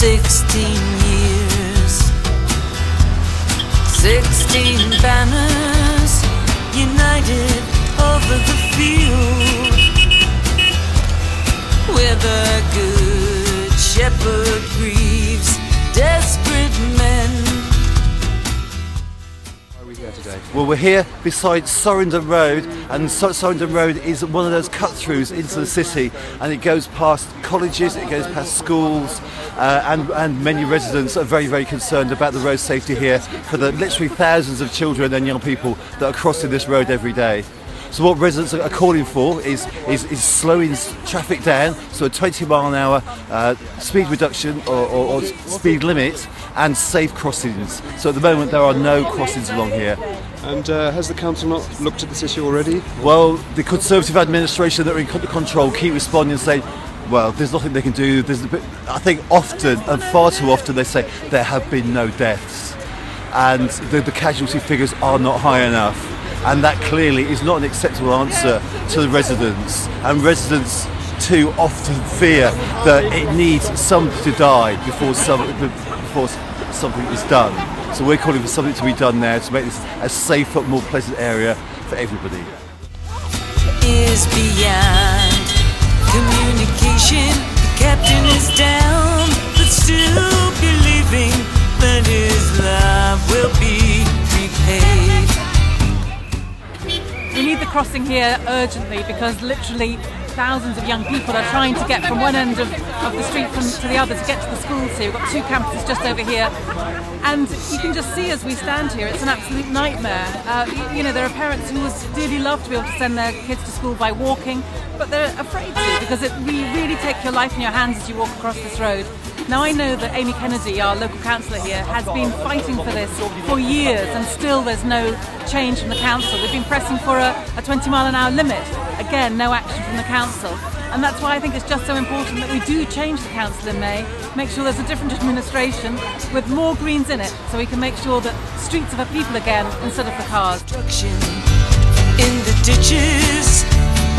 16 years, 16 banners united over the field, where the good shepherd grieves desperate men. Why are we here today? Well, we're here beside Surrenden Road, and Surrenden Road is one of those cut-throughs into the city, and it goes past colleges, it goes past schools, and many residents are very, very concerned about the road safety here for the literally thousands of children and young people that are crossing this road every day. So what residents are calling for is slowing traffic down, so a 20 mile an hour speed reduction or speed limit, and safe crossings. So at the moment there are no crossings along here. And has the council not looked at this issue already? Well, the Conservative administration that are in control keep responding and saying, well, there's nothing they can do. I think often, and far too often, they say there have been no deaths, and the casualty figures are not high enough. And that clearly is not an acceptable answer to the residents. And residents too often fear that it needs somebody to die before something is done. So we're calling for something to be done now to make this a safer, more pleasant area for everybody. Is beyond communication. The captain is down, but still believing that his love will be repaid. We need the crossing here urgently because literally thousands of young people are trying to get from one end of the street to the other to get to the schools here. We've got two campuses just over here, and you can just see as we stand here, it's an absolute nightmare. There are parents who would dearly love to be able to send their kids to school by walking, but they're afraid to because it really take your life in your hands as you walk across this road. Now I know that Amy Kennedy, our local councillor here, has been fighting for this for years, and still there's no change from the council. We've been pressing for a 20 mile an hour limit. Again, no action from the council. And that's why I think it's just so important that we do change the council in May, make sure there's a different administration with more Greens in it, so we can make sure that streets are for people again instead of for cars. In the ditches,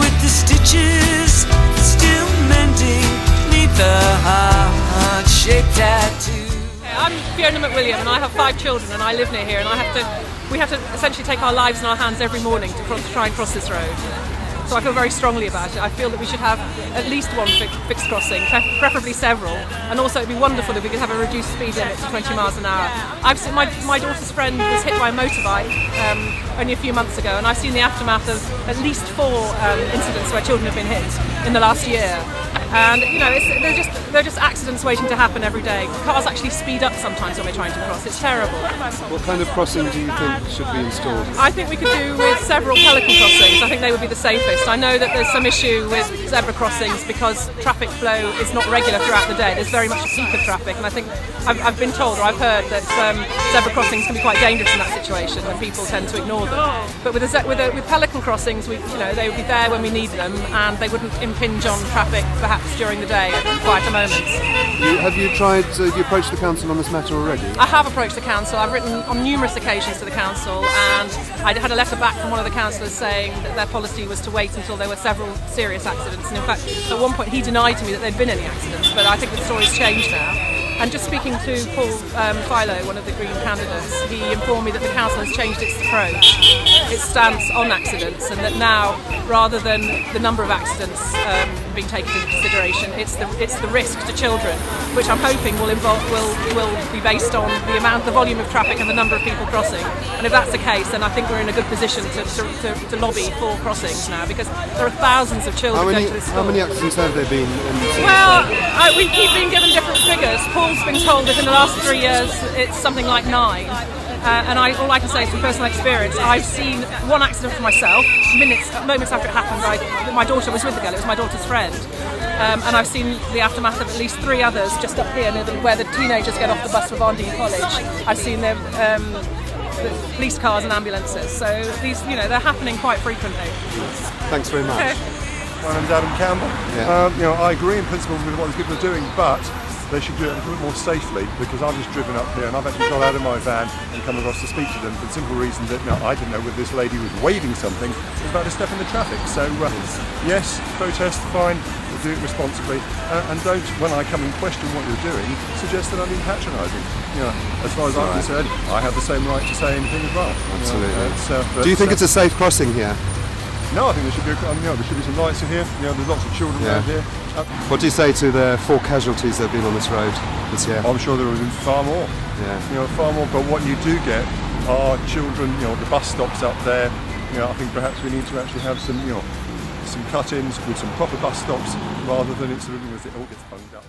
with the stitches still mending, neath the heart-shaped tattoo. I'm Fiona McWlliam, and I have 5 children, and I live near here, and we have to essentially take our lives in our hands every morning to try and cross this road. So I feel very strongly about it. I feel that we should have at least one fixed crossing, preferably several, and also it'd be wonderful if we could have a reduced speed limit to 20 miles an hour. I've seen my daughter's friend was hit by a motorbike only a few months ago, and I've seen the aftermath of at least 4 incidents where children have been hit in the last year. And they're just accidents waiting to happen every day. Cars actually speed up sometimes when we're trying to cross. It's terrible. What kind of crossing do you think should be installed? I think we could do with several pelican crossings. I think they would be the safest. I know that there's some issue with zebra crossings because traffic flow is not regular throughout the day. There's very much a peak of traffic, and I think I've been told, or I've heard, that zebra crossings can be quite dangerous in that situation, and people tend to ignore them. But with pelican crossings, they would be there when we need them, and they wouldn't impinge on traffic perhaps during the day at quieter moments. Have you approached the council on this matter already? I have approached the council. I've written on numerous occasions to the council, and I had a letter back from one of the councillors saying that their policy was to wait until there were several serious accidents, and in fact at one point he denied to me that there'd been any accidents, but I think the story's changed now. And just speaking to Paul Philo, one of the Green candidates, he informed me that the council has changed its approach, its stance on accidents, and that now, rather than the number of accidents being taken into consideration, it's the risk to children, which I'm hoping will be based on the volume of traffic and the number of people crossing. And if that's the case, then I think we're in a good position to lobby for crossings now, because there are thousands of children going to this school. How many accidents have there been? Well, we keep being given different figures. Paul's been told that in the last 3 years it's something like 9. And all I can say is from personal experience, I've seen one accident for myself, moments after it happened. My daughter was with the girl, it was my daughter's friend. And I've seen the aftermath of at least 3 others just up here where the teenagers get off the bus for Bondi College. I've seen the police cars and ambulances. So these, they're happening quite frequently. Thanks very much. Okay. My name's Adam Campbell. Yeah. I agree in principle with what these people are doing, but they should do it a little bit more safely, because I've just driven up here and I've actually got out of my van and come across to speak to them for the simple reason that I didn't know whether this lady was waving something, was about to step in the traffic. So yes, protest, fine, do it responsibly, and don't, when I come and question what you're doing, suggest that I'm being patronising. You know, as far as I'm concerned, I have the same right to say anything as well. Absolutely. Do you think it's a safe crossing here? No, I think there should be. There should be some lights in here. There's lots of children around here. What do you say to the 4 casualties that have been on this road this year? I'm sure there will be far more. Yeah. Far more. But what you do get are children. The bus stops up there. I think perhaps we need to actually have some, some cut-ins with some proper bus stops rather than it all gets bunged up.